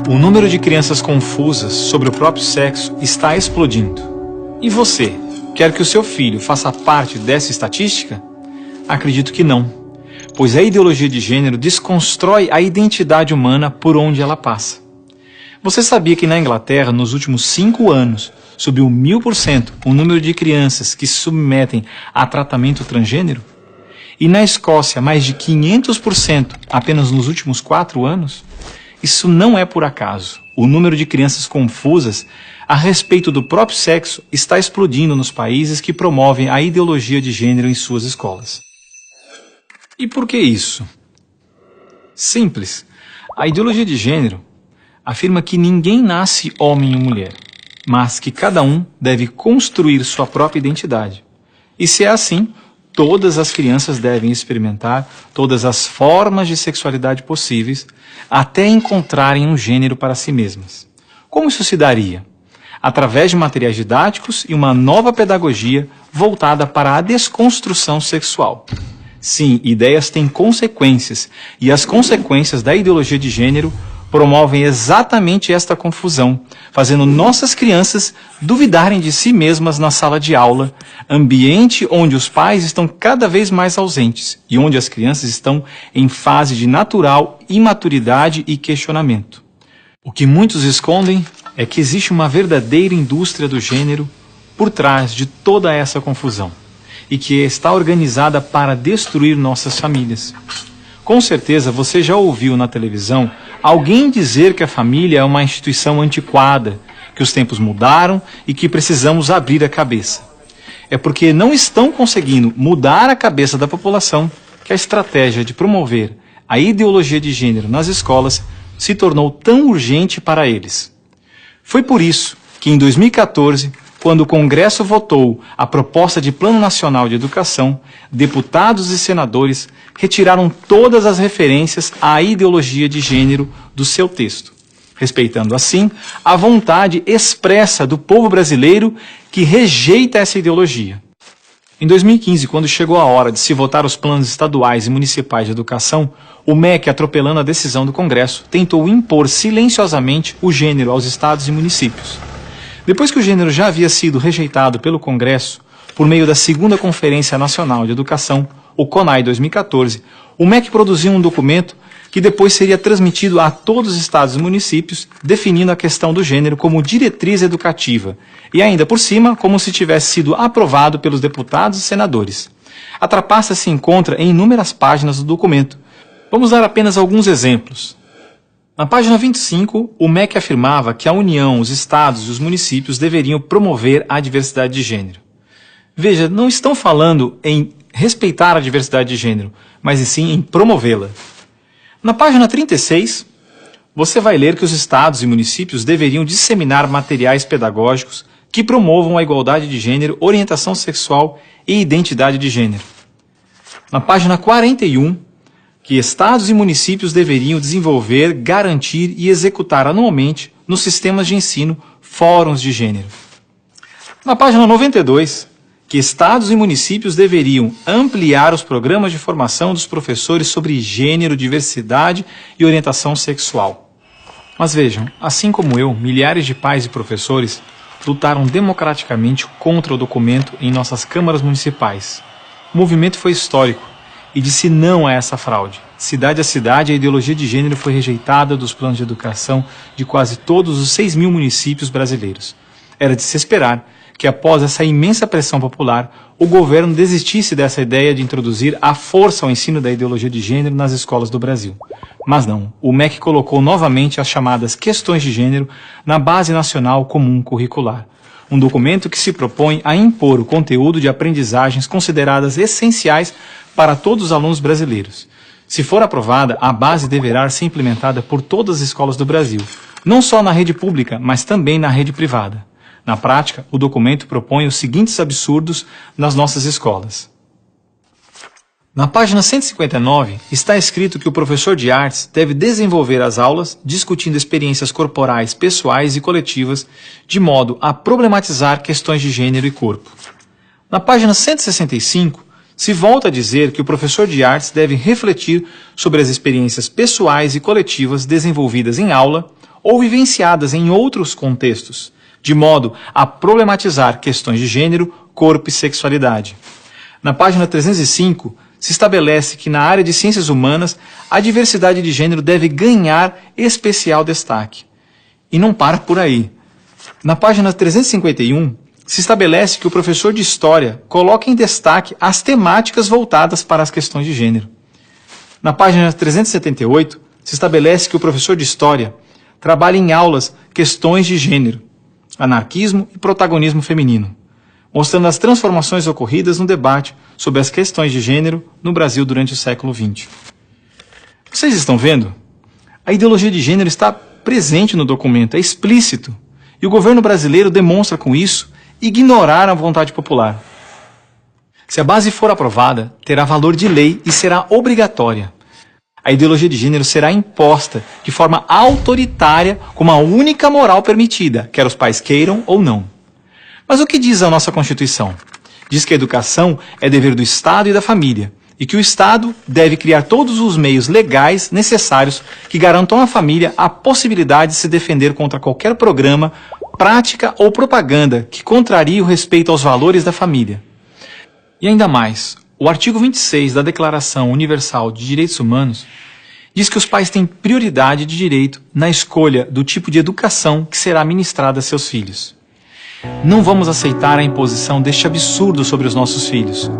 O número de crianças confusas sobre o próprio sexo está explodindo. E você, quer que o seu filho faça parte dessa estatística? Acredito que não, pois a ideologia de gênero desconstrói a identidade humana por onde ela passa. Você sabia que na Inglaterra, nos últimos 5 anos, subiu 1000% o número de crianças que se submetem a tratamento transgênero? E na Escócia, mais de 500% apenas nos últimos 4 anos? Isso não é por acaso. O número de crianças confusas a respeito do próprio sexo está explodindo nos países que promovem a ideologia de gênero em suas escolas. E por que isso? Simples. A ideologia de gênero afirma que ninguém nasce homem ou mulher, mas que cada um deve construir sua própria identidade. E se é assim, todas as crianças devem experimentar todas as formas de sexualidade possíveis até encontrarem um gênero para si mesmas. Como isso se daria? Através de materiais didáticos e uma nova pedagogia voltada para a desconstrução sexual. Sim, ideias têm consequências, e as consequências da ideologia de gênero promovem exatamente esta confusão, fazendo nossas crianças duvidarem de si mesmas na sala de aula, ambiente onde os pais estão cada vez mais ausentes e onde as crianças estão em fase de natural imaturidade e questionamento. O que muitos escondem é que existe uma verdadeira indústria do gênero por trás de toda essa confusão e que está organizada para destruir nossas famílias. Com certeza você já ouviu na televisão alguém dizer que a família é uma instituição antiquada, que os tempos mudaram e que precisamos abrir a cabeça. É porque não estão conseguindo mudar a cabeça da população que a estratégia de promover a ideologia de gênero nas escolas se tornou tão urgente para eles. Foi por isso que em 2014, quando o Congresso votou a proposta de Plano Nacional de Educação, deputados e senadores retiraram todas as referências à ideologia de gênero do seu texto, respeitando assim a vontade expressa do povo brasileiro que rejeita essa ideologia. Em 2015, quando chegou a hora de se votar os planos estaduais e municipais de educação, o MEC, atropelando a decisão do Congresso, tentou impor silenciosamente o gênero aos estados e municípios. Depois que o gênero já havia sido rejeitado pelo Congresso, por meio da 2ª Conferência Nacional de Educação, o CONAE 2014, o MEC produziu um documento que depois seria transmitido a todos os estados e municípios, definindo a questão do gênero como diretriz educativa, e ainda por cima, como se tivesse sido aprovado pelos deputados e senadores. A trapaça se encontra em inúmeras páginas do documento. Vamos dar apenas alguns exemplos. Na página 25, o MEC afirmava que a União, os estados e os municípios deveriam promover a diversidade de gênero. Veja, não estão falando em respeitar a diversidade de gênero, mas sim em promovê-la. Na página 36, você vai ler que os estados e municípios deveriam disseminar materiais pedagógicos que promovam a igualdade de gênero, orientação sexual e identidade de gênero. Na página 41, que estados e municípios deveriam desenvolver, garantir e executar anualmente nos sistemas de ensino fóruns de gênero. Na página 92, que estados e municípios deveriam ampliar os programas de formação dos professores sobre gênero, diversidade e orientação sexual. Mas vejam, assim como eu, milhares de pais e professores lutaram democraticamente contra o documento em nossas câmaras municipais. O movimento foi histórico e disse não a essa fraude. Cidade a cidade, a ideologia de gênero foi rejeitada dos planos de educação de quase todos os 6.000 municípios brasileiros. Era de se esperar que, após essa imensa pressão popular, o governo desistisse dessa ideia de introduzir à força o ensino da ideologia de gênero nas escolas do Brasil. Mas não, o MEC colocou novamente as chamadas questões de gênero na Base Nacional Comum Curricular, um documento que se propõe a impor o conteúdo de aprendizagens consideradas essenciais para todos os alunos brasileiros. Se for aprovada, a base deverá ser implementada por todas as escolas do Brasil, não só na rede pública, mas também na rede privada. Na prática, o documento propõe os seguintes absurdos nas nossas escolas. Na página 159, está escrito que o professor de artes deve desenvolver as aulas discutindo experiências corporais, pessoais e coletivas, de modo a problematizar questões de gênero e corpo. Na página 165, se volta a dizer que o professor de artes deve refletir sobre as experiências pessoais e coletivas desenvolvidas em aula, ou vivenciadas em outros contextos, de modo a problematizar questões de gênero, corpo e sexualidade. Na página 305, se estabelece que na área de ciências humanas, a diversidade de gênero deve ganhar especial destaque. E não para por aí. Na página 351, se estabelece que o professor de História coloca em destaque as temáticas voltadas para as questões de gênero. Na página 378, se estabelece que o professor de História trabalha em aulas questões de gênero, anarquismo e protagonismo feminino, mostrando as transformações ocorridas no debate sobre as questões de gênero no Brasil durante o século XX. Vocês estão vendo? A ideologia de gênero está presente no documento, é explícito, e o governo brasileiro demonstra com isso ignorar a vontade popular. Se a base for aprovada, terá valor de lei e será obrigatória. A ideologia de gênero será imposta de forma autoritária como a única moral permitida, quer os pais queiram ou não. Mas o que diz a nossa Constituição? Diz que a educação é dever do Estado e da família, e que o Estado deve criar todos os meios legais necessários que garantam à família a possibilidade de se defender contra qualquer programa, prática ou propaganda que contrarie o respeito aos valores da família. E ainda mais, o artigo 26 da Declaração Universal de Direitos Humanos diz que os pais têm prioridade de direito na escolha do tipo de educação que será ministrada a seus filhos. Não vamos aceitar a imposição deste absurdo sobre os nossos filhos.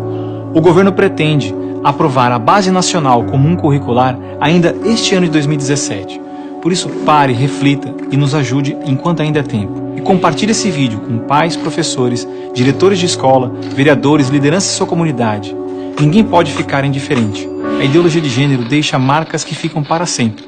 O governo pretende aprovar a Base Nacional Comum Curricular ainda este ano de 2017. Por isso, pare, reflita e nos ajude enquanto ainda é tempo. E compartilhe esse vídeo com pais, professores, diretores de escola, vereadores, lideranças de sua comunidade. Ninguém pode ficar indiferente. A ideologia de gênero deixa marcas que ficam para sempre.